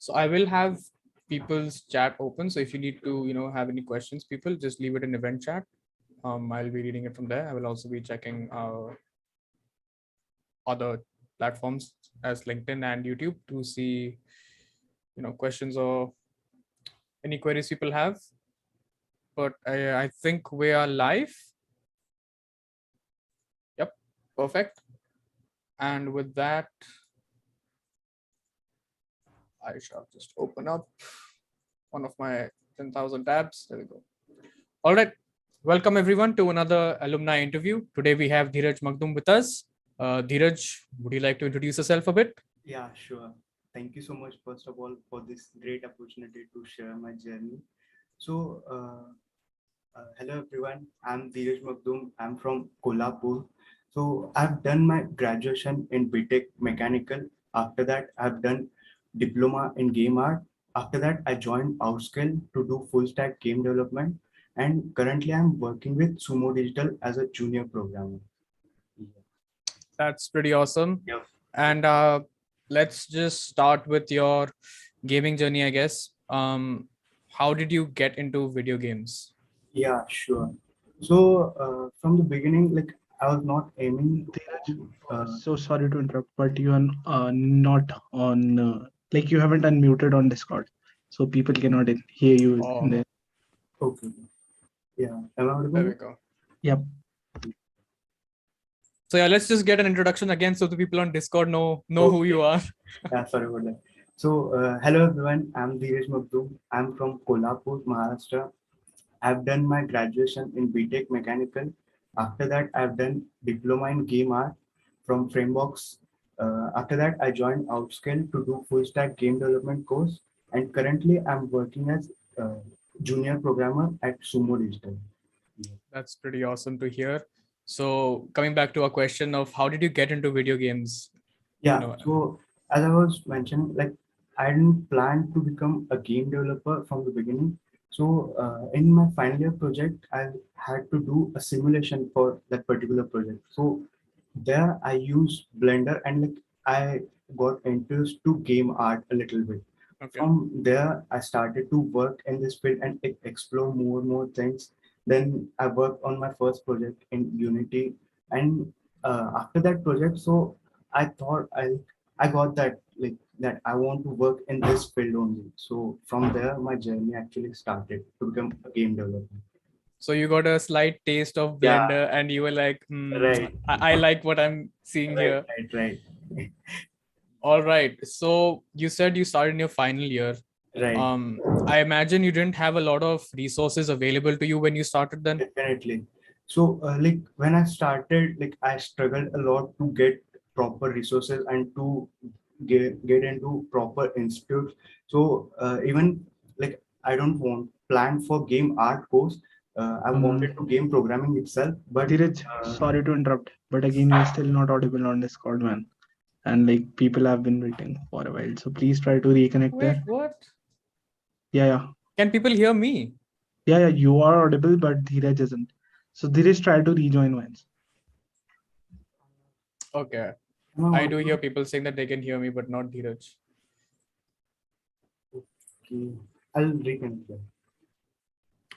So I will have people's chat open. So if you need to, have any questions, people just leave it in event chat. I'll be reading it from there. I will also be checking other platforms as LinkedIn and YouTube to see, questions or any queries people have. But I think we are live. Yep, perfect. And with that, I shall just open up one of my 10,000 tabs. There we go. All right. Welcome everyone to another alumni interview. Today we have Dhiraj Magdum with us. Dhiraj, would you like to introduce yourself a bit? Yeah, sure. Thank you so much, first of all, for this great opportunity to share my journey. So, hello everyone. I'm Dhiraj Magdum. I'm from Kolhapur. So, I've done my graduation in BTech Mechanical. After that, I've done diploma in game art. After that, I joined Outscale to do full stack game development. And currently, I'm working with Sumo Digital as a junior programmer. That's pretty awesome. Yep. And let's just start with your gaming journey, I guess. How did you get into video games? Yeah, sure. So from the beginning, like I was not aiming. So sorry to interrupt, but you are not on, like you haven't unmuted on Discord, so people cannot hear you in there. Okay. Yeah. Am I audible? There we go. Yep. So yeah, let's just get an introduction again so the people on Discord know who you are. Yeah, sorry about that. So hello everyone. I'm Dhiraj Magdum. I'm from Kolhapur, Maharashtra. I've done my graduation in BTech Mechanical. After that, I've done diploma in game art from Frameworks. After that, I joined Outscale to do full stack game development course. And currently, I'm working as junior programmer at Sumo Digital. That's pretty awesome to hear. So coming back to our question of how did you get into video games? Yeah. So as I was mentioning, like I didn't plan to become a game developer from the beginning. So in my final year project, I had to do a simulation for that particular project. So there I used Blender and like I got introduced to game art a little bit. Okay. From there, I started to work in this field and explore more things. Then I worked on my first project in Unity, and after that project, so I thought I got that like that I want to work in this field only. So from there, my journey actually started to become a game developer. So you got a slight taste of Blender, and you were like, Right. I like what I'm seeing here. Right. All right. So you said you started in your final year. Right. I imagine you didn't have a lot of resources available to you when you started then. Definitely. So like when I started, like I struggled a lot to get proper resources and to get into proper institutes. So even like I don't want plan for game art course. I wanted to game programming itself, but Dhiraj, sorry to interrupt, but again, you're still not audible on Discord, man. And like people have been waiting for a while, so please try to reconnect. Wait, there. what? Yeah. Can people hear me? Yeah, you are audible, but Dhiraj isn't. So Dhiraj, try to rejoin once. Okay. I do hear people saying that they can hear me, but not Dhiraj. Okay. I'll reconnect.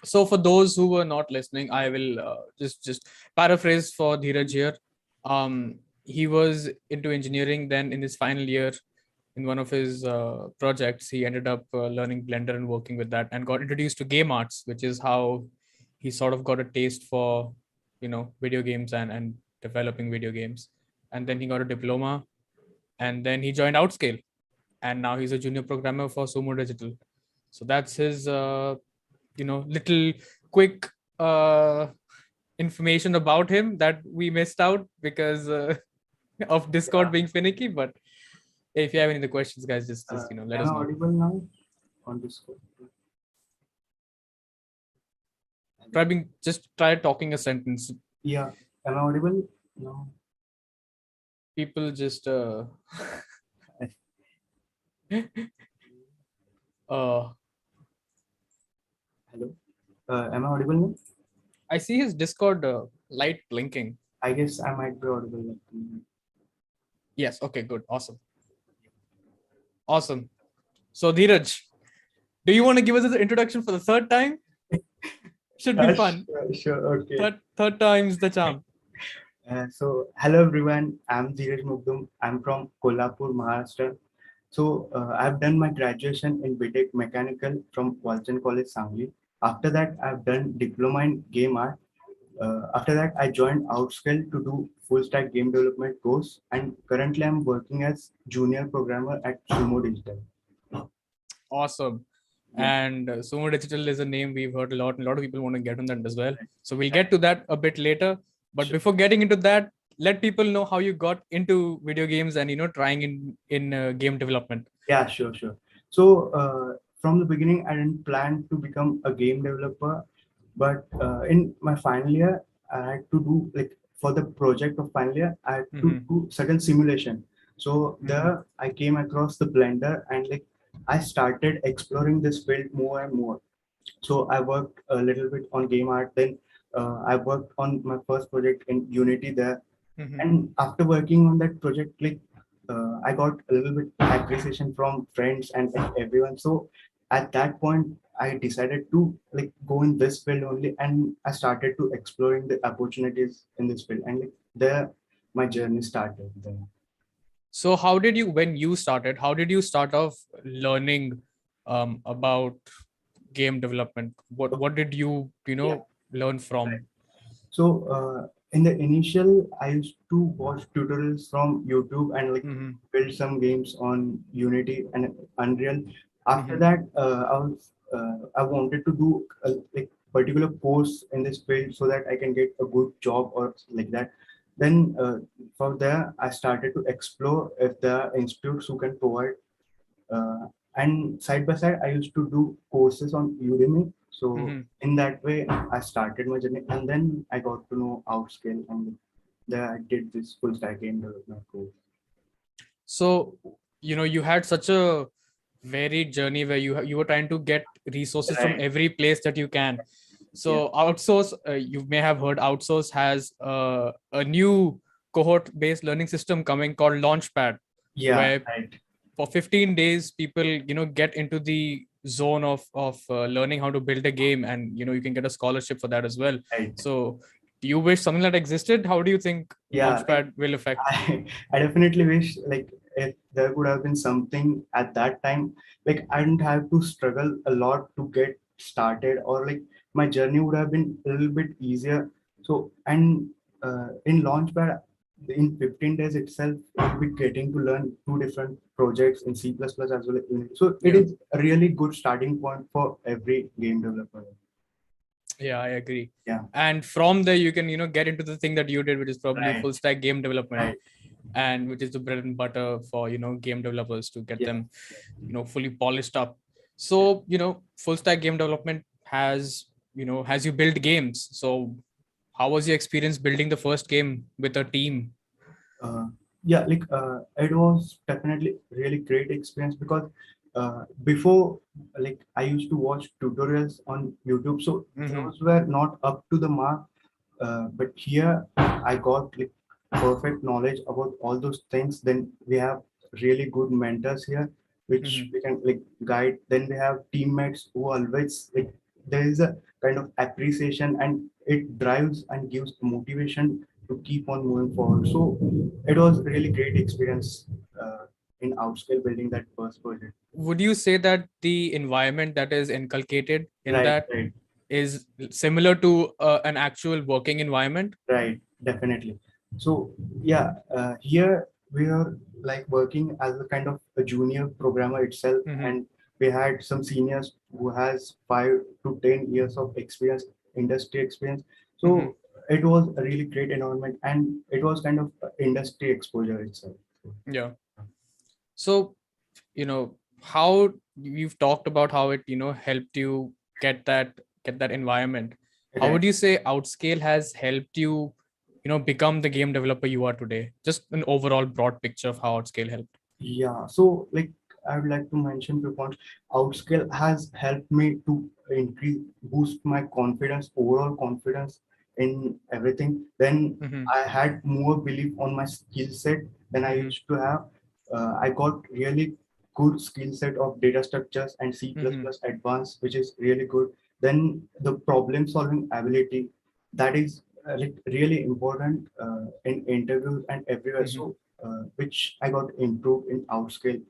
So for those who were not listening, I will just paraphrase for Dhiraj here. He was into engineering. Then in his final year, in one of his projects, he ended up learning Blender and working with that, and got introduced to game arts, which is how he sort of got a taste for, video games and developing video games. And then he got a diploma, and then he joined Outscale, and now he's a junior programmer for Sumo Digital. So that's his little quick information about him that we missed out because of Discord being finicky. But if you have any other questions, guys, just let us know. Am I audible now on Discord? Try talking a sentence. Yeah. Am I audible? No. People just Hello. Am I audible now? I see his Discord light blinking. I guess I might be audible. Yes. Okay. Good. Awesome. So Dhiraj, do you want to give us an introduction for the third time? Should be fun. Sure, okay. Third time's the charm. So, hello everyone. I'm Dhiraj Mugdum. I'm from Kolhapur, Maharashtra. So, I've done my graduation in BTech Mechanical from Walchand College, Sangli. After that, I've done diploma in game art. After that, I joined Outscale to do full stack game development course. And currently, I'm working as junior programmer at Sumo Digital. Awesome. Yeah. And Sumo Digital is a name we've heard a lot, and a lot of people want to get on that as well. So we'll get to that a bit later. But Sure. before getting into that, let people know how you got into video games and trying in game development. Yeah, sure. So from the beginning, I didn't plan to become a game developer, but in my final year, I had to do like for the project of final year, I had to do certain simulation. So there, I came across the Blender and like I started exploring this field more and more. So I worked a little bit on game art. Then I worked on my first project in Unity there. And after working on that project, like I got a little bit appreciation from friends and like, everyone. So at that point, I decided to like go in this field only, and I started to exploring the opportunities in this field, and like there, my journey started. There. So when you started, how did you start off learning about game development? What did you learn from? Right. So in the initial, I used to watch tutorials from YouTube and like build some games on Unity and Unreal. After that, I wanted to do a like particular course in this field so that I can get a good job or like that. Then from there, I started to explore if there are institutes who can provide and side by side, I used to do courses on Udemy. So in that way, I started my journey, and then I got to know Outscale, and then I did this full stack game development course. So you had such a varied journey where you were trying to get resources from every place that you can. So Outsource, you may have heard, Outsource has a new cohort-based learning system coming called Launchpad, where Right. for 15 days people get into the zone of learning how to build a game, and you can get a scholarship for that as well. Right. So do you wish something like that existed? How do you think Launchpad will affect? I definitely wish like if there could have been something at that time, like I didn't have to struggle a lot to get started, or like my journey would have been a little bit easier. So and in Launchpad, in 15 days itself, I'll be getting to learn two different projects in C++ as well as Unity. So it is a really good starting point for every game developer. Yeah, I agree. Yeah. And from there you can get into the thing that you did, which is probably full stack game development. Right. And which is the bread and butter for game developers to get them fully polished up. So full stack game development has you build games. So how was your experience building the first game with a team? It was definitely really great experience because before, like I used to watch tutorials on YouTube, so those were not up to the mark. But here I got like perfect knowledge about all those things. Then we have really good mentors here, which we can like guide. Then we have teammates who always like there is a kind of appreciation, and it drives and gives motivation to keep on moving forward. So it was really great experience in Outscale building that first project. Would you say that the environment that is inculcated in Right, that right. is similar to an actual working environment? Right, definitely. So yeah, here we are like working as a kind of a junior programmer itself, and we had some seniors who has 5 to 10 years of experience, industry experience. So it was a really great environment, and it was kind of industry exposure itself. Yeah. So how you've talked about how it helped you get that environment. How would you say Outscale has helped you become the game developer you are today? Just an overall broad picture of how Outscale helped. Yeah, so like I would like to mention few points. Outscale has helped me to boost my confidence, overall confidence in everything. Then I had more belief on my skill set than I used to have. I got really good skill set of data structures and C++ advanced, which is really good. Then the problem solving ability, that is like really important in interviews and everywhere. So which I got improved in Outscale,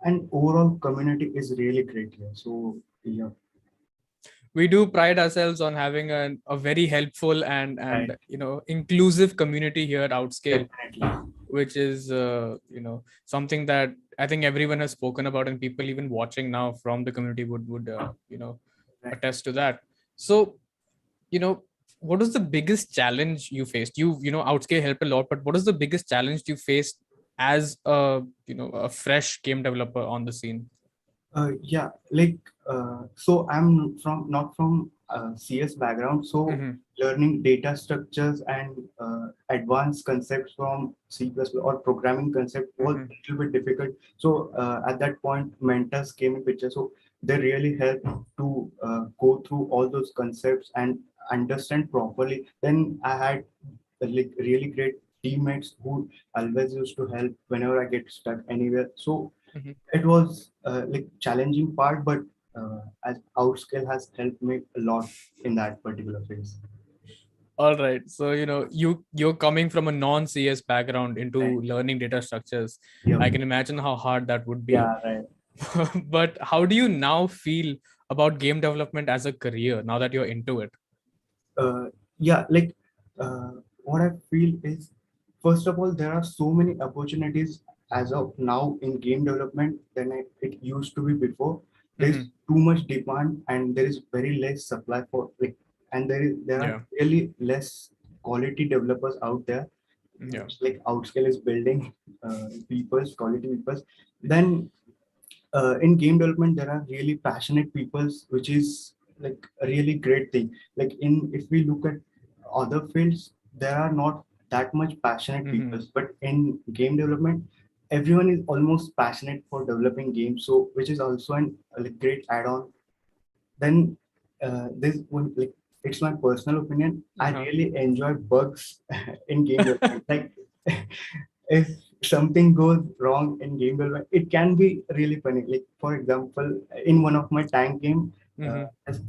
and overall community is really great here. So yeah. We do pride ourselves on having a very helpful and Right. inclusive community here at Outscale, Definitely. which is something that I think everyone has spoken about, and people even watching now from the community would Right. attest to that. So what was the biggest challenge you faced? Outscale helped a lot, but what is the biggest challenge you faced as a fresh game developer on the scene? Yeah, like so I'm from not from CS background, so learning data structures and advanced concepts from C++ or programming concept was a little bit difficult. So at that point, mentors came in picture. So they really helped to go through all those concepts and understand properly. Then I had like really great teammates who always used to help whenever I get stuck anywhere. So it was like challenging part, but as Outscale has helped me a lot in that particular phase. All right. So, you're coming from a non-CS background Right. into learning data structures. Yeah. I can imagine how hard that would be. Yeah. Right. But how do you now feel about game development as a career now that you're into it? Yeah. Like what I feel is, first of all, there are so many opportunities as of now in game development than it used to be before. There's too much demand and there is very less supply for like, and there are Yeah. really less quality developers out there. Yeah. Like Outscale is building people's quality peoples. Then in game development there are really passionate peoples, which is like a really great thing. Like in if we look at other fields, there are not that much passionate peoples, but in game development everyone is almost passionate for developing games, so which is also an like great add-on. Then this one, like it's my personal opinion, I really enjoy bugs in game development. Like if something goes wrong in game development, it can be really funny. Like for example, in one of my tank game,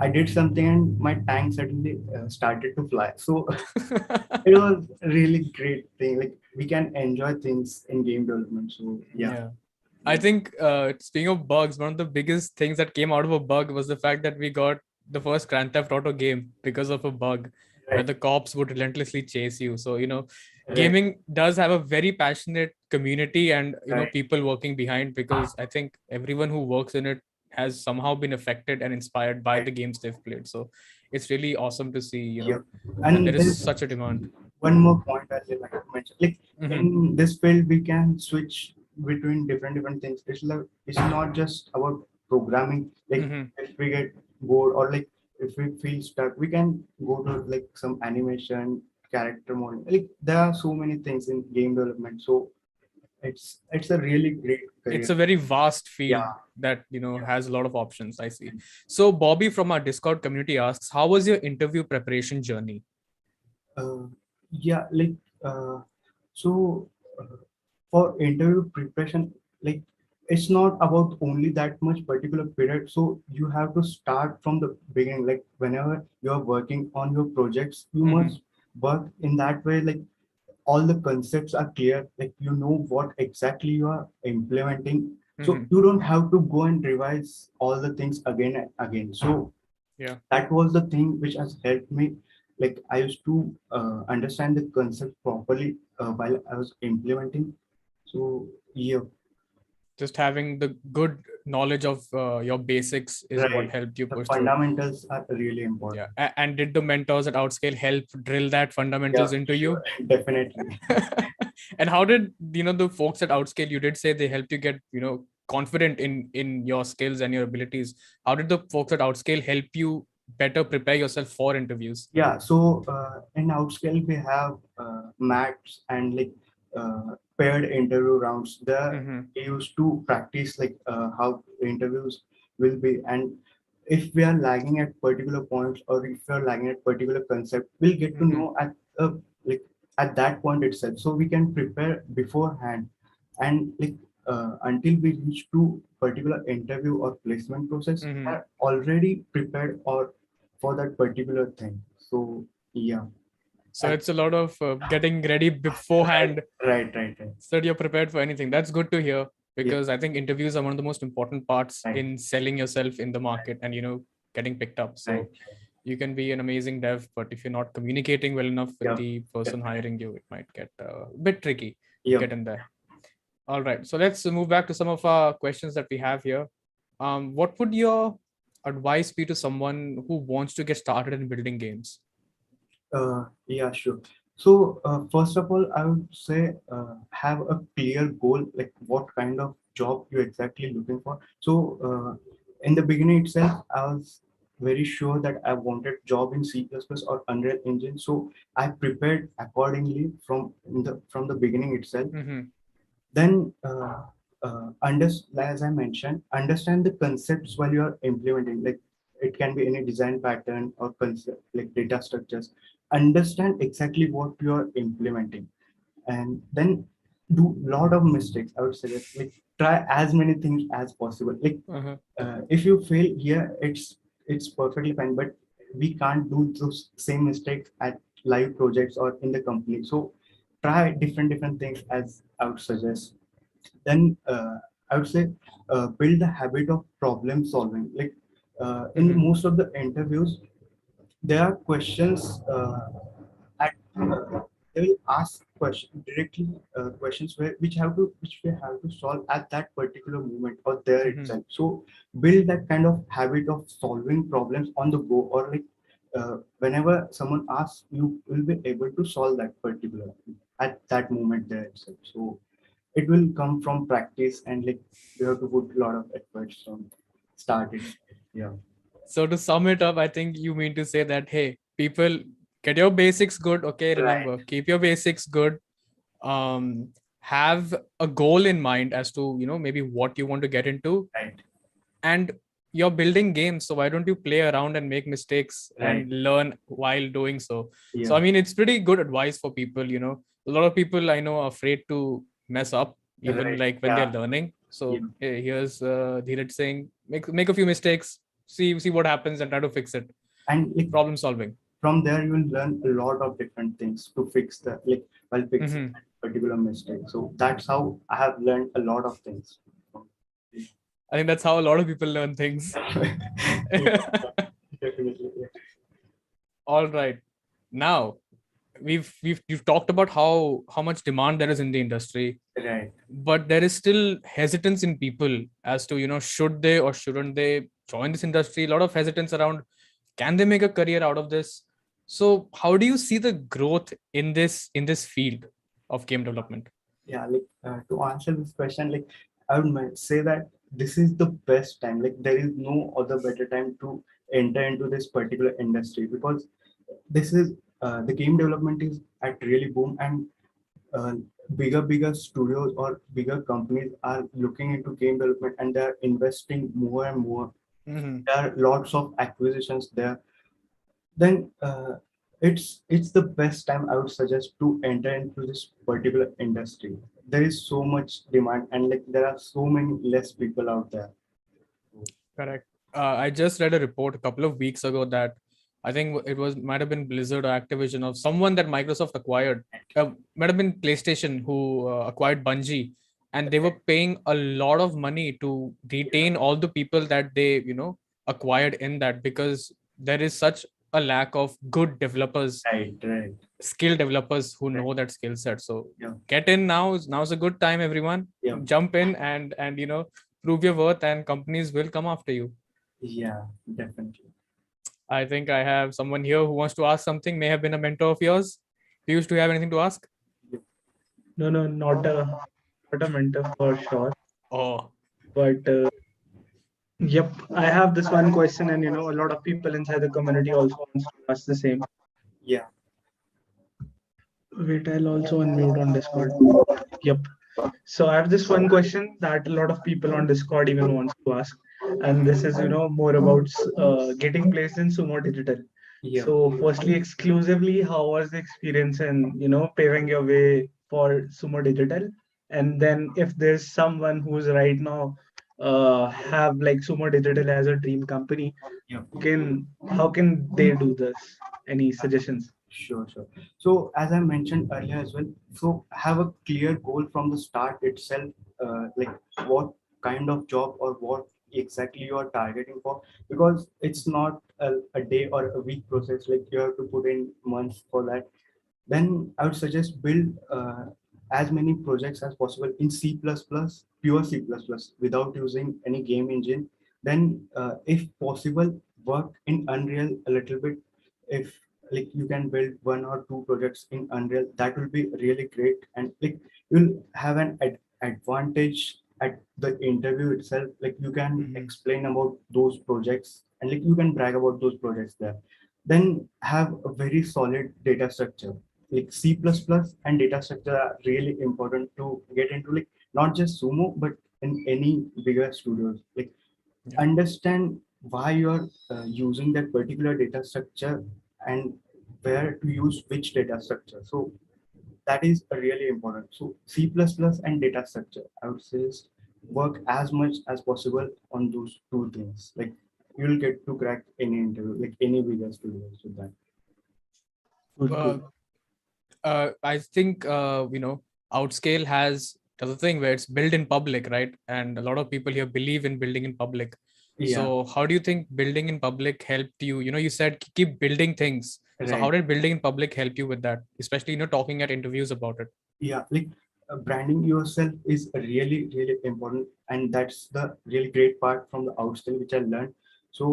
I did something and my tank suddenly started to fly. So it was a really great thing. Like we can enjoy things in game development. So yeah. I think speaking of bugs, one of the biggest things that came out of a bug was the fact that we got the first Grand Theft Auto game because of a bug where the cops would relentlessly chase you. So, gaming does have a very passionate community and, people working behind, because I think everyone who works in it has somehow been affected and inspired by the games they've played. So it's really awesome to see, Yeah. that there And is there's such a demand. one more point I'd like to mention. Like in this field, we can switch between different things. It's not just about programming. Like if we get bored or like if we feel stuck, we can go to like some animation, character modeling. Like there are so many things in game development. So it's a really great It's career. a very vast field Yeah. that has a lot of options. I see. So Bobby from our Discord community asks, how was your interview preparation journey? Uh, yeah, like so for interview preparation, like it's not about only that much particular period. So you have to start from the beginning. Like whenever you're working on your projects, you must work in that way. Like all the concepts are clear. Like you know what exactly you are implementing. So you don't have to go and revise all the things again and again. So Yeah, that was the thing which has helped me. Like I used to understand the concept properly while I was implementing. So yeah. just having the good knowledge of your basics is what Right. helped you The push through. fundamentals are really Yeah. important. And did the mentors at Outscale help drill that Yeah, fundamentals into sure. you? Definitely. And how did the folks at Outscale, you did say they helped you get confident in your skills and your abilities. How did the folks at Outscale help you better prepare yourself for interviews? Yeah, so in Outscale we have mats and like paired interview rounds. There we used to practice like how interviews will be, and if we are lagging at particular points or if we are lagging at particular concept, we'll get to know at like at that point itself. So we can prepare beforehand, and like until we reach to particular interview or placement process, Mhm. are already prepared or for that particular thing. So yeah. So And- it's a lot of getting ready beforehand right. so that you're prepared for anything. That's good to hear, because I think interviews are one of the most important parts Right. in selling yourself in the market and getting picked up. So Right. you can be an amazing dev, but if you're not communicating well enough with Yeah, the person definitely. hiring you, it might get a bit tricky to Yeah. get in there. All right, so let's move back to some of our questions that we have here. What would your advice be to someone who wants to get started in building games? Yeah, sure. So first of all, I would say have a clear goal, like what kind of job you're exactly looking for. So in the beginning itself, I was very sure that I wanted job in C++ or Unreal Engine. So I prepared accordingly from the beginning itself. Mm-hmm. Then as I mentioned, understand the concepts while you are implementing. Like it can be any design pattern or concept, like data structures. Understand exactly what you are implementing, and then do lot of mistakes. I would suggest, like, try as many things as possible. Like Uh-huh. if you fail here, it's perfectly fine, but we can't do those same mistakes at live projects or in the company. So try different things, as I would suggest. Then I would say build the habit of problem solving. Like in Mm-hmm. most of the interviews, there are questions they will ask question directly, questions which we have to solve at that particular moment or there Mm-hmm. itself. So build that kind of habit of solving problems on the go, or like whenever someone asks, you will be able to solve that particular at that moment there itself. So it will come from practice, and like you have to put a lot of efforts from start it. Yeah. So to sum it up, I think you mean to say that, hey, people, get your basics good. Okay, Right. remember, keep your basics good. Have a goal in mind as to maybe what you want to get into, Right. and you're building games, so why don't you play around and make mistakes Right. and learn while doing so? So Yeah. I mean, it's pretty good advice for people. A lot of people I know are afraid to mess up, even Right. like when they're Yeah. learning. Yeah. So here's Dhiraj saying, make a few mistakes, see what happens, and try to fix it. And like Problem solving. from there you will learn a lot of different things to fix the, like, while fixing Mm-hmm. that particular mistake. So that's how I have learned a lot of things. I think that's how a lot of people learn things. Definitely. Yeah. All right. Now we've talked about how much demand there is in the industry, Right. but there is still hesitance in people as to should they or shouldn't they join this industry. A lot of hesitance around, can they make a career out of this? So how do you see the growth in this field of game development? Yeah, like to answer this question, like I would say that this is the best time. Like there is no other better time to enter into this particular industry, because this is the game development is at really boom, and uh, bigger studios or bigger companies are looking into game development, and they're investing more and more. Mm-hmm. There are lots of acquisitions there. Then it's the best time, I would suggest, to enter into this particular industry. There is so much demand, and like there are so many less people out there. Correct. I just read a report a couple of weeks ago that I think it was might have been Blizzard or Activision or someone that Microsoft acquired. Might have been PlayStation who acquired Bungie, and they were paying a lot of money to retain all the people that they acquired in that, because there is such a lack of good developers, Right. skilled developers who Right. know that skill set. So Yeah. get in now. Now's a good time, everyone. Yeah. Jump in and prove your worth, and companies will come after you. Yeah, definitely. I think I have someone here who wants to ask something, may have been a mentor of yours. Do you have anything to ask? No, not a mentor for sure. Oh, But yep, I have this one question, and a lot of people inside the community also wants to ask the same. Yeah. Wait, I'll also unmute on Discord. Yep. So I have this one question that a lot of people on Discord even wants to ask, and this is more about getting placed in Sumo Digital. Yeah. So firstly, exclusively, how was the experience in paving your way for Sumo Digital? And then if there's someone who's right now have like Sumo Digital as a dream company, Yeah. how can they do this? Any suggestions? Sure, sure. So as I mentioned earlier as well, so have a clear goal from the start itself, like what kind of job or what exactly you are targeting for, because it's not a day or a week process, like you have to put in months for that. Then I would suggest build as many projects as possible in C++, pure C++, without using any game engine. Then, if possible, work in Unreal a little bit. If like you can build one or two projects in Unreal, that will be really great, and like you'll have an advantage at the interview itself. Like you can Mhm. explain about those projects, and like you can brag about those projects there. Then have a very solid data structure, like C++ and data structure are really important to get into, like not just Sumo, but in any bigger studios. Like Yeah. understand why you're using that particular data structure and where to use which data structure. So that is really important. So C++ and data structure, I would say, is work as much as possible on those two things. Like you'll get to crack any interview, like any bigger studios with that. Good, Uh, good. I think Outscale has the other thing where it's built in public, right? And a lot of people here believe in building in public. Yeah, So how do you think building in public helped you? You said keep building things. So how right. did building in public help you with that? Especially talking at interviews about it. Yeah, like branding yourself is really really important, and that's the really great part from the Outscale which I learned. So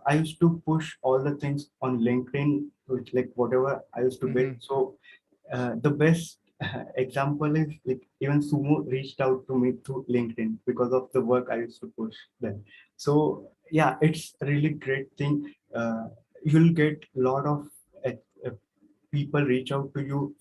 I used to push all the things on LinkedIn, which like whatever I used to build. Mm-hmm. So the best example is like even Sumo reached out to me through LinkedIn because of the work I used to push them. So yeah, it's a really great thing. You'll get a lot of uh, uh, people reach out to you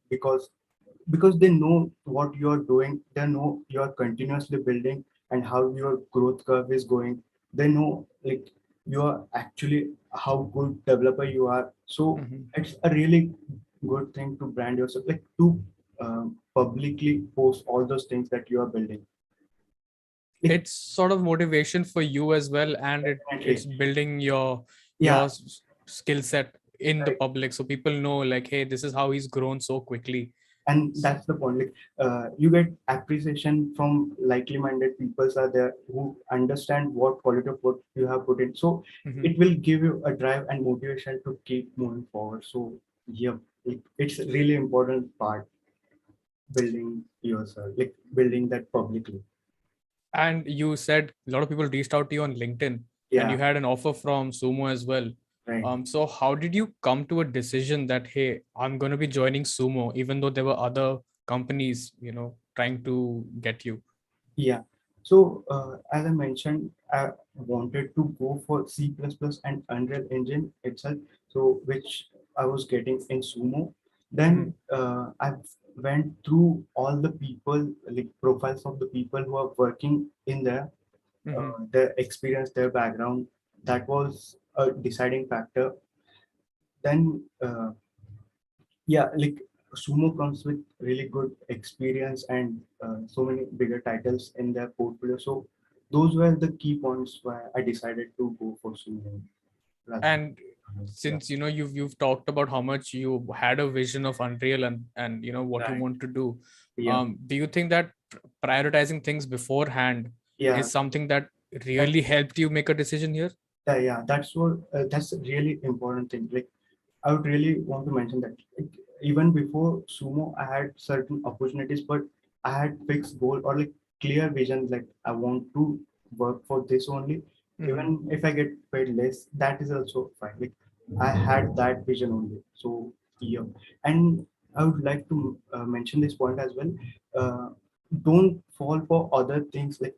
because they know what you're doing, they know you're continuously building and how your growth curve is going. They know like you're actually how good developer you are. So Mm-hmm. it's a really good thing to brand yourself, like to publicly post all those things that you are building. Like It's sort of motivation for you as well, and it's definitely, building your yeah, skill set in the right. public, so people know like, hey, this is how he's grown so quickly. And that's the point, like you get appreciation from likely minded people are there who understand what quality of work you have put in. So Mhm. it will give you a drive and motivation to keep moving forward. So yeah, it's a really important part, building yourself, like building that publicly. And you said a lot of people reached out to you on LinkedIn, and you Yeah, had an offer from Sumo as well. right. So how did you come to a decision that, hey, I'm going to be joining Sumo, even though there were other companies, trying to get you? Yeah. So as I mentioned, I wanted to go for C++ and Unreal Engine itself. So which I was getting in Sumo. Mhm. Then I went through all the people, like profiles of the people who are working in there, Mhm. their experience, their background. That was a deciding factor. Then yeah, like Sumo comes with really good experience and so many bigger titles in their portfolio. So those were the key points why I decided to go for Sumo rather than And others. Yeah, since you've talked about how much you had a vision of Unreal, and what you right. want to do, Yeah, do you think that prioritizing things beforehand yeah, is something that that, really helped you make a decision here? yeah. That's what that's a really important thing. Like I would really want to mention that like, even before Sumo, I had certain opportunities, but I had fixed goal or like clear vision. Like I want to work for this only. Hmm. Even if I get paid less, that is also fine. Like I had that vision only. So yeah, and I would like to mention this point as well. Uh, don't fall for other things like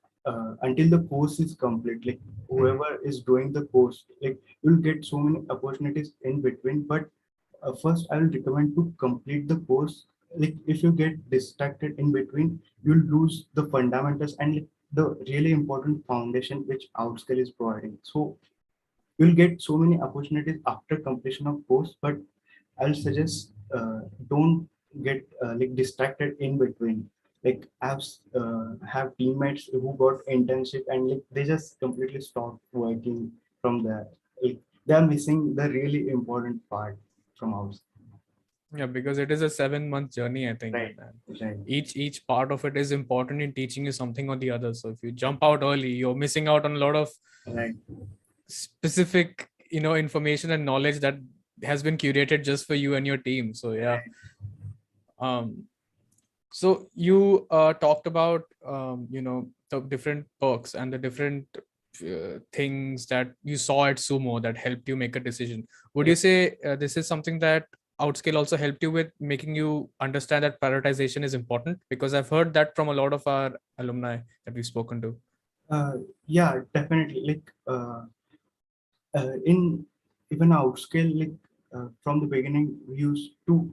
until the course is complete. Like Hmm. whoever is doing the course, like you'll get so many opportunities in between, but first I will recommend to complete the course. Like if you get distracted in between, you'll lose the fundamentals and like, the really important foundation which Outscale is providing. So you'll get so many opportunities after completion of course, but I'll suggest don't get like distracted in between. Like I've have teammates who got internship and like they just completely stopped working from there. Like they're missing the really important part from house. Yeah, because it is a 7-month journey, I think. Right. And Right. each part of it is important in teaching you something or the other. So if you jump out early, you're missing out on a lot of Right. specific, information and knowledge that has been curated just for you and your team. So yeah. Um, so you talked about the different perks and the different things that you saw at Sumo that helped you make a decision. Would you say this is something that Outscale also helped you with, making you understand that prioritization is important? Because I've heard that from a lot of our alumni that we've spoken to. Uh, yeah, definitely. Like in even Outscale, like from the beginning, we used to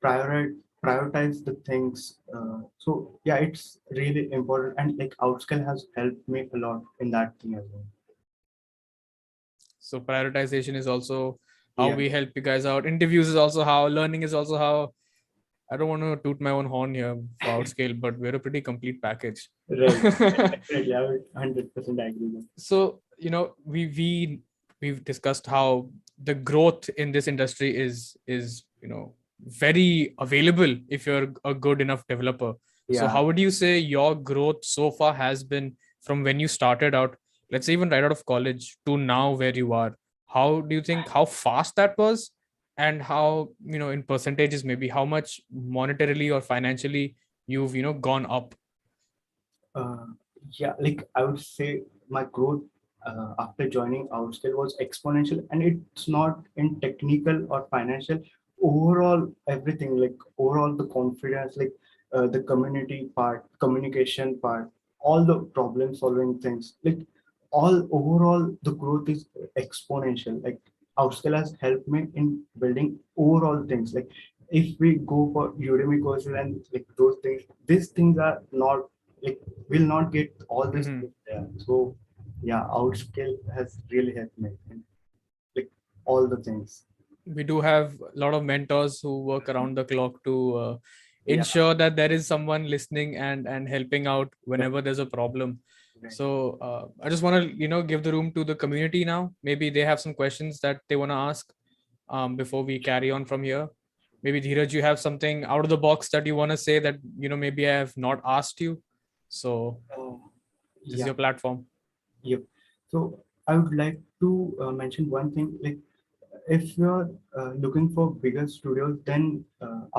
prioritize the things. So yeah, it's really important, and like Outscale has helped me a lot in that thing as well. So prioritization is also how Yeah, we help you guys out. Interviews is also how. Learning is also how. I don't want to toot my own horn here for Outscale, but we're a pretty complete package. right. Definitely, I would 100% agree with. So we've discussed how the growth in this industry is very available if you're a good enough developer. So Yeah. how would you say your growth so far has been from when you started out, let's say even right out of college, to now where you are? How do you think how fast that was, and how, in percentages, maybe how much monetarily or financially you've gone up? Uh, yeah, like I would say my growth after joining Outscale was exponential, and it's not in technical or financial. Overall, everything like overall the confidence, like the community part, communication part, all the problem solving things, like all overall the growth is exponential. Like Outscale has helped me in building overall things. Like if we go for Udemy courses and like those things, these things are not like will not get all this Mhm. there. So yeah, Outscale has really helped me in like all the things. We do have a lot of mentors who work around the clock to Yeah, ensure that there is someone listening and helping out yeah, whenever there's a problem. right. So I just want to give the room to the community now. Maybe they have some questions that they want to ask before we carry on from here. Maybe Dhiraj, you have something out of the box that you want to say that maybe I have not asked you. So Uh, this is yeah, your platform. yep. So I would like to mention one thing. Like if you're looking for bigger studios, then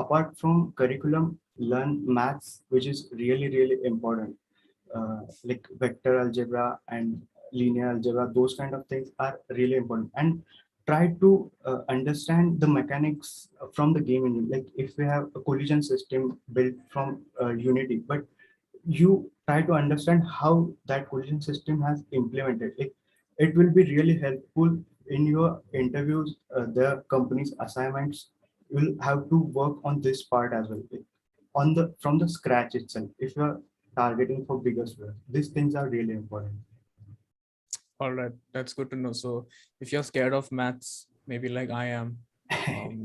apart from curriculum, learn maths, which is really really important. Like vector algebra and linear algebra, those kind of things are really important. And try to understand the mechanics from the game engine. Like if we have a collision system built from Unity, but you try to understand how that collision system has implemented. Like it will be really helpful in your interviews, the company's assignments. You'll have to work on this part as well. Like, on the from the scratch itself. If you're targeting for bigger students, these things are really important. All right, that's good to know. So if you're scared of maths, maybe like I am,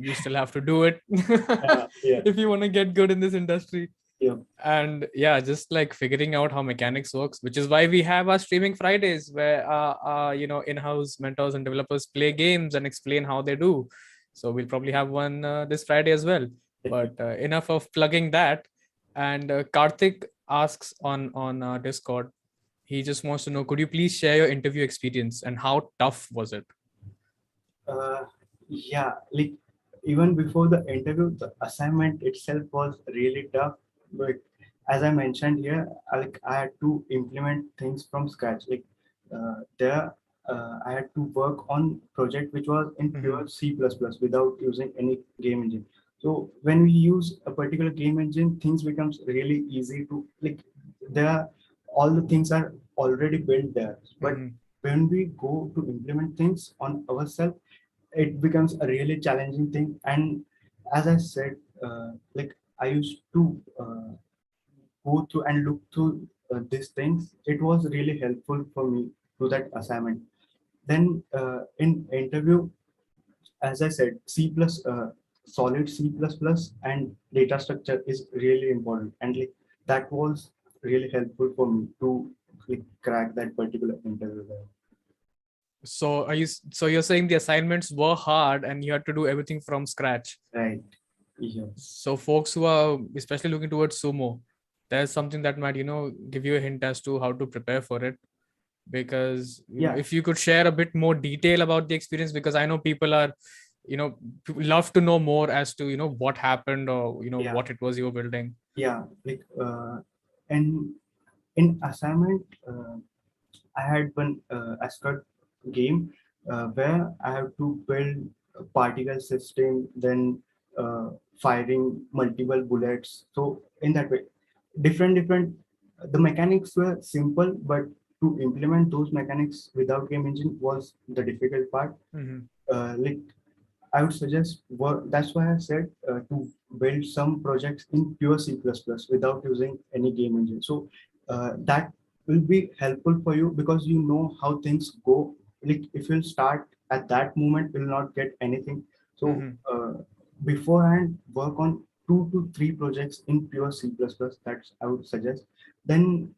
you still have to do it Yeah, if you want to get good in this industry. yeah, And yeah, just like figuring out how mechanics works, which is why we have our streaming Fridays, where in-house mentors and developers play games and explain how they do. So we'll probably have one this Friday as well. But enough of plugging that. And Karthik asks on Discord, he just wants to know, could you please share your interview experience and how tough was it? yeah. Like even before the interview, the assignment itself was really tough. But as I mentioned here, I had to implement things from scratch. Like there, I had to work on project which was in Mhm. pure C++ without using any game engine. So when we use a particular game engine, things becomes really easy to like. There, all the things are already built there. But Mhm. when we go to implement things on ourselves, it becomes a really challenging thing. And as I said, like I used to go through and look through these things. It was really helpful for me to that assignment. Then in interview, as I said, C plus solid C++ and data structure is really important. And like that was really helpful for me to like crack that particular interview there. So you're saying the assignments were hard and you had to do everything from scratch? Right. Yeah. So folks who are especially looking towards Sumo, there's something that might, give you a hint as to how to prepare for it. Because if you could share a bit more detail about the experience, because I know people are, love to know more as to, what happened or, what it was you were building. Yeah, like and in assignment, I had one astronaut game where I have to build a particle system, then firing multiple bullets. So in that way, different. The mechanics were simple, but to implement those mechanics without game engine was the difficult part. Like I would suggest work. That's why I said to build some projects in pure C++ without using any game engine. So that will be helpful for you because you know how things go. Like if you start at that moment, you'll not get anything. So beforehand, work on 2 to 3 projects in pure C++. That's I would suggest. Then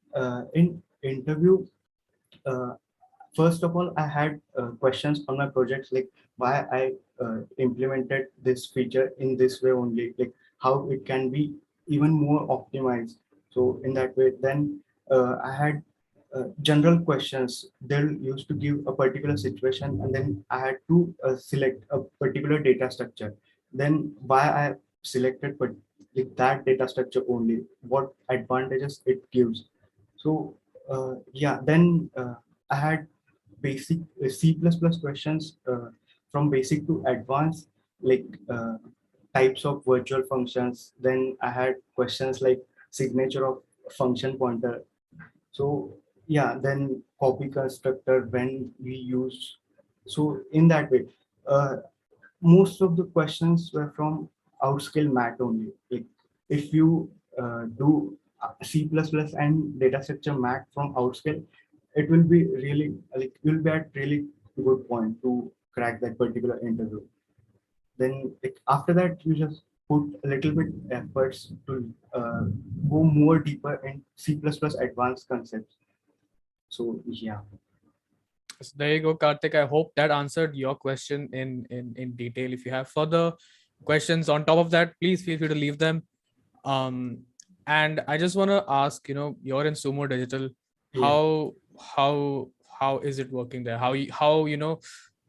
in interview, uh, first of all, I had questions on my projects like why I implemented this feature in this way only, like how it can be even more optimized. So in that way, then I had general questions. They'll used to give a particular situation, and then I had to select a particular data structure. Then why I selected but like that data structure only, what advantages it gives. So yeah, then I had basic C++ questions from basic to advanced, like types of virtual functions. Then I had questions like signature of function pointer. So yeah, then copy constructor when we use. So in that way, uh, most of the questions were from Outscale math only. Like if you do C++ and data structure math from Outscale, it will be really like you'll be at really good point to crack that particular interview. Then like after that, you just put a little bit efforts to go more deeper in C++ advanced concepts. So yeah. So there you go, Karthik. I hope that answered your question in detail. If you have further questions on top of that, please feel free to leave them. And I just want to ask, you're in Sumo Digital. How is it working there? How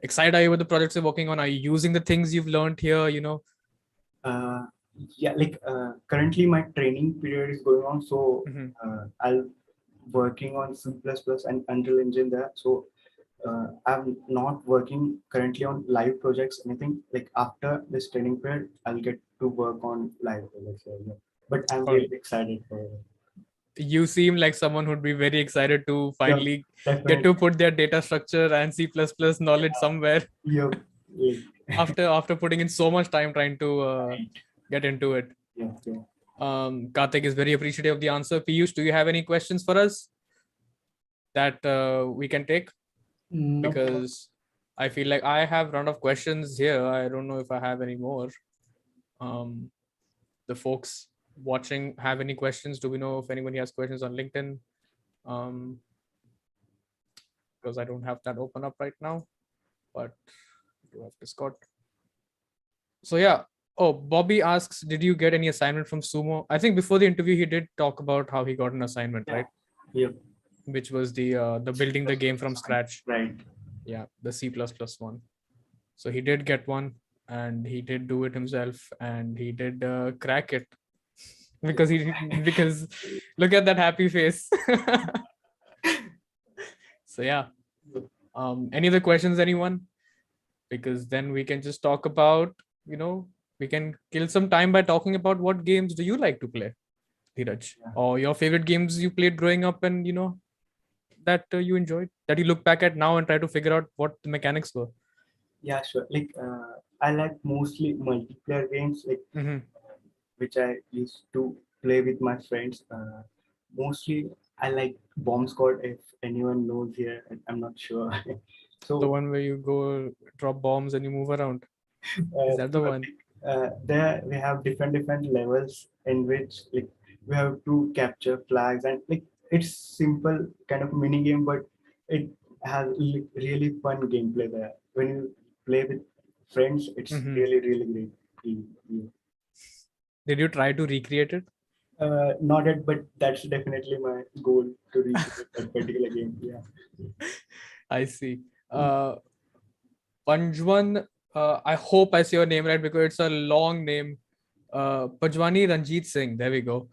excited are you with the projects you're working on? Are you using the things you've learned here? Uh, yeah, like currently my training period is going on, so I'll working on C++ and Unreal Engine there. So I'm not working currently on live projects, anything. Like after this training period, I'll get to work on live projects. Yeah. But I'm really excited for it. You seem like someone who'd be very excited to finally Definitely. get to put their data structure and C++ knowledge somewhere. Yep. after putting in so much time trying to get into it. Yeah. Karthik is very appreciative of the answer. Piyush, do you have any questions for us that we can take? Nope. Because I feel like I have run out of questions here. I don't know if I have any more. The folks watching have any questions? Do we know if anybody has questions on LinkedIn? Because I don't have that open up right now, but I do have Discord. So yeah. Oh, Bobby asks, did you get any assignment from Sumo? I think before the interview, he did talk about how he got an assignment, right? Yep. Which was the building the game from scratch. Right. Yeah, the C++ one. So he did get one, and he did do it himself, and he did crack it because look at that happy face. So yeah. Any other questions, anyone? Because then we can just talk about, we can kill some time by talking about what games do you like to play, Dhiraj, or your favorite games you played growing up, and that you enjoyed, that you look back at now and try to figure out what the mechanics were. Yeah, sure. Like I like mostly multiplayer games, like which I used to play with my friends. Mostly I like Bomb Squad. If anyone knows here, I'm not sure. So the one where you go drop bombs and you move around. Is that the one? There we have different levels in which like we have to capture flags, and like it's simple kind of mini game, but it has really fun gameplay there. When you play with friends, it's Mhm. really great. Yeah. Did you try to recreate it? Not yet, but that's definitely my goal to recreate that particular game. Yeah. I see. Panjwan, I hope I say your name right because it's a long name. Pajwani Ranjit Singh, there we go.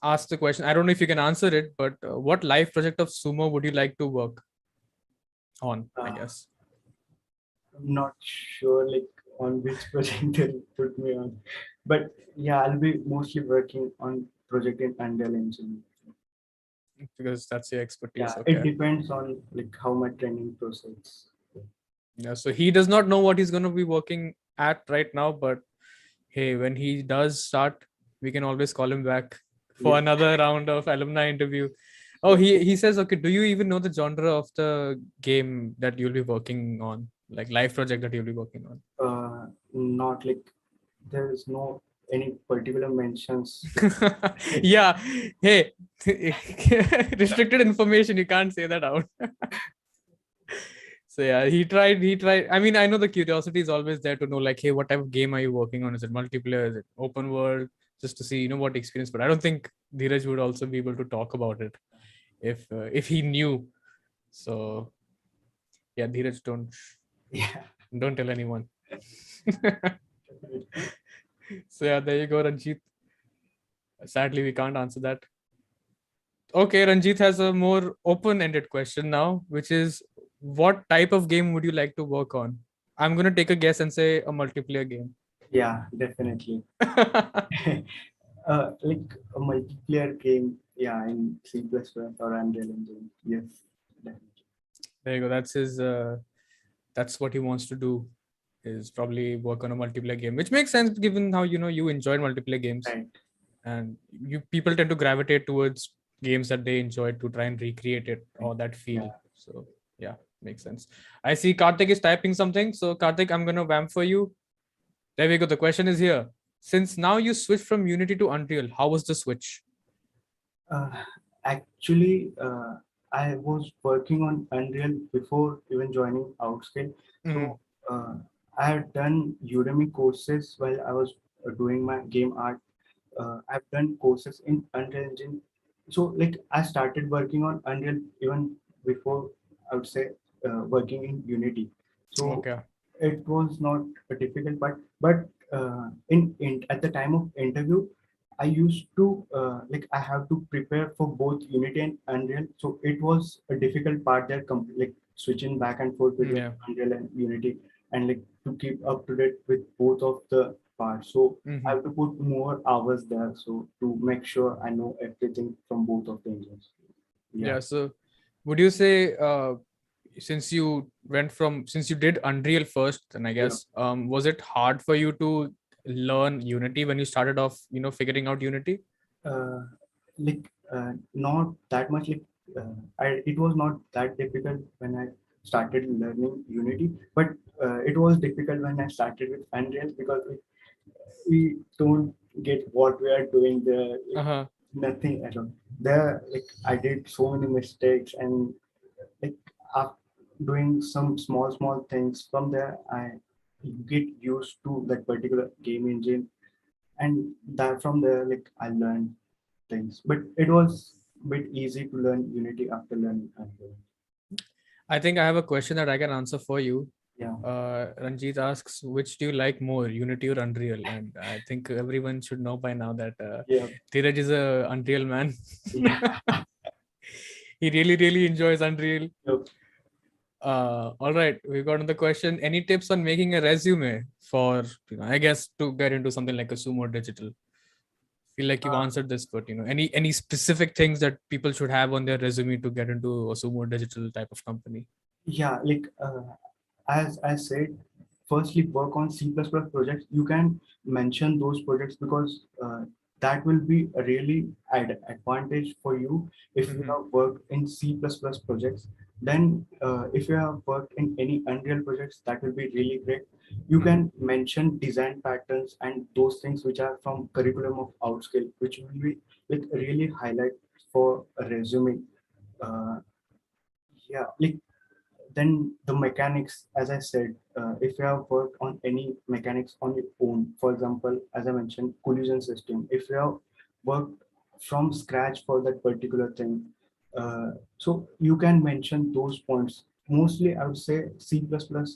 Asked the question. I don't know if you can answer it, but what live project of Sumo would you like to work on? I Uh, guess. I'm not sure like on which project they'll put me on, but yeah, I'll be mostly working on project in Unreal Engine. Because that's your expertise. Yeah, it Okay. depends on like how my training process. Yeah. So he does not know what he's going to be working at right now, but hey, when he does start, we can always call him back for Yeah, another round of alumni interview. Oh, sure. he says, okay, do you even know the genre of the game that you'll be working on, like live project that you'll be working on? Not like there is no any particular mentions. Yeah. Hey, restricted information. You can't say that out. So yeah, he tried. I mean, I know the curiosity is always there to know, like, hey, what type of game are you working on? Is it multiplayer? Is it open world? Just to see, what experience. But I don't think Dhiraj would also be able to talk about it if he knew. So yeah, Dhiraj, Yeah. don't tell anyone. So yeah, there you go, Ranjit. Sadly, we can't answer that. Okay, Ranjit has a more open-ended question now, which is, what type of game would you like to work on? I'm gonna take a guess and say a multiplayer game. Yeah, definitely. Like a multiplayer game, yeah, in C++ or Unreal Engine. Yes, definitely. There you go. That's what he wants to do, is probably work on a multiplayer game, which makes sense given how you enjoyed multiplayer games, Right. and you people tend to gravitate towards games that they enjoy to try and recreate it Right. or that feel. Yeah. So yeah, makes sense. I see Karthik is typing something. So Karthik, I'm gonna vamp for you. There we go. The question is here. Since now you switched from Unity to Unreal, how was the switch? Uh, Actually, I was working on Unreal before even joining Outscale. Mhm. So I had done Udemy courses while I was doing my game art. I've done courses in Unreal Engine. So like I started working on Unreal even before I would say working in Unity. So Okay. it was not a difficult part, but in at the time of interview, I used to like I have to prepare for both Unity and Unreal. So it was a difficult part there, like switching back and forth between Yeah. Unreal and Unity, and like to keep up to date with both of the parts. So I Hmm. have to put more hours there, so to make sure I know everything from both of the engines. Yeah. Yeah. So would you say, since you did Unreal first, then I Yeah. guess, was it hard for you to learn Unity when you started off, figuring out Unity? uh, not that much like it was not that difficult when I started learning Unity, but it was difficult when I started with Unreal because we don't get what we are doing there, like, Uh-huh. nothing at all. There, like I did so many mistakes, and like after doing some small things from there, I get used to that particular game engine, and that from there, like I learned things. But it was a bit easy to learn Unity after learning Unreal. I think I have a question that I can answer for you. Yeah, Ranjit asks, which do you like more, Unity or Unreal? And I think everyone should know by now that yeah, Dhiraj is a Unreal man. yeah. He really enjoys Unreal. Yep. All right, we got another question. Any tips on making a resume for, I guess, to get into something like a Sumo Digital? Feel like you've Uh, answered this, but any specific things that people should have on their resume to get into a Sumo Digital type of company? yeah, like as I said, firstly work on C++ projects. You can mention those projects because that will be a really advantage for you if you have worked in C++ projects. Then if you have worked in any Unreal projects, that will be really great. You can mention design patterns and those things which are from curriculum of Outscale, which will be like really highlight for a resume. Uh, yeah, like then the mechanics, as I said, if you have worked on any mechanics on your own, for example, as I mentioned, collision system, if you have worked from scratch for that particular thing, so you can mention those points. Mostly, I would say C++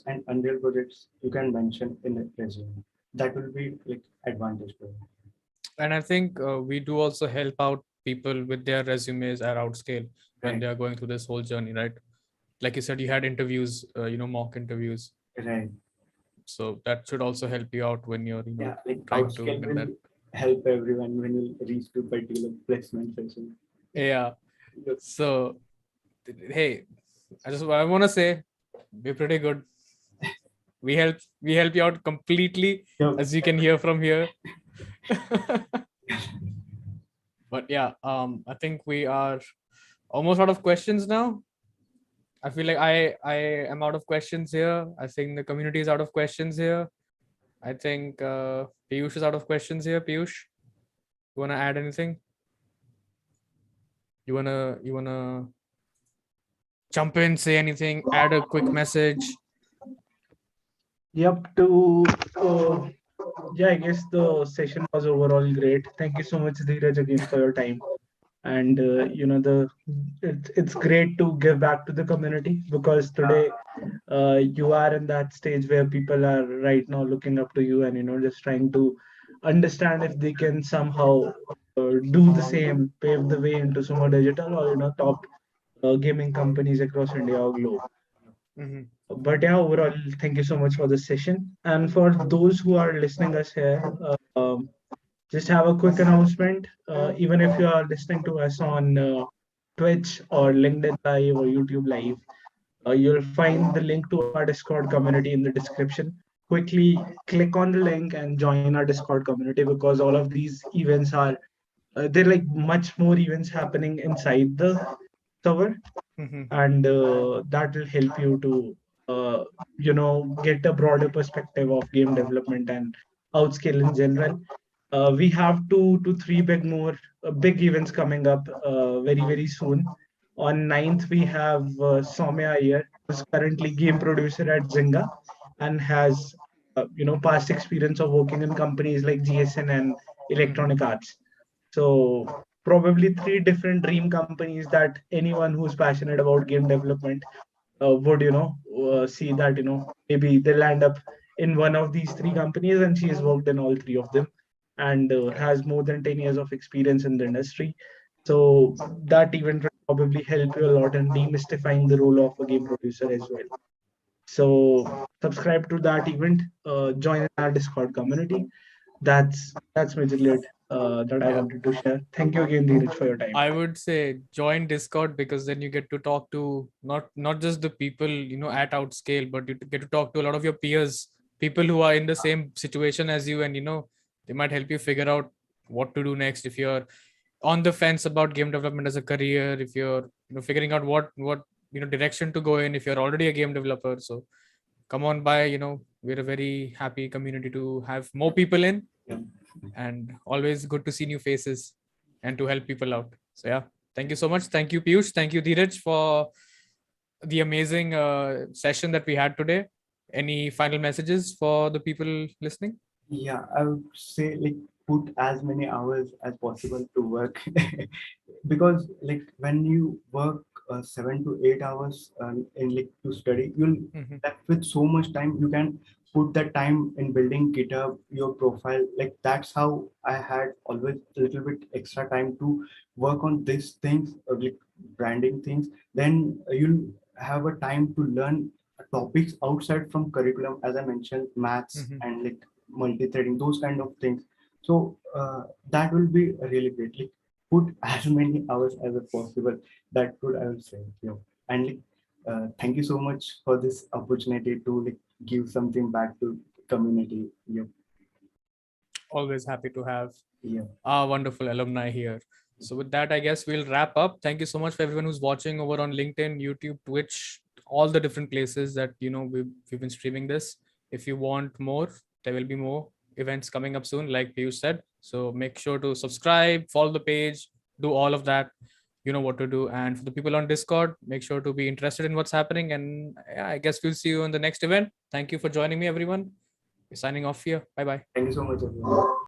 and Unreal projects you can mention in the resume. That will be like advantage for you. And I think we do also help out people with their resumes at Outscale when Right. they are going through this whole journey, right? Like you said, you had interviews, mock interviews. Right. So that should also help you out when you're, Yeah, like trying to Outscale get will that. help everyone when you reach to particular placement session. Yeah. Yep. So, hey, I want to say, we're pretty good. We help you out completely, Yep. as you can hear from here. But yeah, I think we are almost out of questions now. I feel like I am out of questions here. I think the community is out of questions here. I think Piyush is out of questions here. Piyush, you wanna add anything? You wanna jump in, say anything, add a quick message? Yep. Yeah, I guess the session was overall great. Thank you so much, Dheeraj, again for your time. And it's great to give back to the community because today you are in that stage where people are right now looking up to you and just trying to understand if they can somehow do the same, pave the way into Sumo Digital or top gaming companies across India or globe. Mhm. But yeah, overall, thank you so much for this session. And for those who are listening us here, just have a quick announcement. Even if you are listening to us on Twitch or LinkedIn Live or YouTube Live, you'll find the link to our Discord community in the description. Quickly click on the link and join our Discord community because all of these events are they're like much more events happening inside the server, Mhm. and that will help you to get a broader perspective of game development and outscale in general. We have 2 to 3 big events coming up very soon. On 9th, we have Soumya Iyer, who's currently game producer at Zynga and has past experience of working in companies like GSN and Electronic Arts. So probably 3 different dream companies that anyone who's passionate about game development would see that maybe they'll land up in one of these 3 companies, and she has worked in all 3 of them and has more than 10 years of experience in the industry. So that event will probably help you a lot in demystifying the role of a game producer as well. So subscribe to that event, join our Discord community. That's majorly it that I wanted to share. Thank you again, Dheeraj, for your time. I would say join Discord because then you get to talk to not just the people at Outscale, but you get to talk to a lot of your peers, people who are in the same situation as you, and they might help you figure out what to do next if you're on the fence about game development as a career, if you're figuring out what direction to go in, if you're already a game developer. So come on by. We're a very happy community to have more people in, Yeah. and always good to see new faces and to help people out. So yeah, thank you so much. Thank you, Piyush. Thank you, Dhiraj, for the amazing session that we had today. Any final messages for the people listening? Yeah, I would say like put as many hours as possible to work because like when you work 7 to 8 hours in like to study, you'll Mhm. left with so much time. You can put that time in building GitHub, your profile. Like that's how I had always a little bit extra time to work on these things, like branding things. Then you'll have a time to learn topics outside from curriculum, as I mentioned, maths Mhm. and like multi-threading, those kind of things. So that will be really great. Like put as many hours as possible. That would I would say. And like, thank you so much for this opportunity to like give something back to community. always happy to have Yeah. our wonderful alumni here. So with that, I guess we'll wrap up. Thank you so much for everyone who's watching over on LinkedIn, YouTube, Twitch, all the different places that we've been streaming this. If you want more, there will be more events coming up soon, like you said. So make sure to subscribe, follow the page, do all of that. You know what to do. And for the people on Discord, make sure to be interested in what's happening. And yeah, I guess we'll see you in the next event. Thank you for joining me, everyone. We're signing off here. Bye bye. Thank you so much, everyone.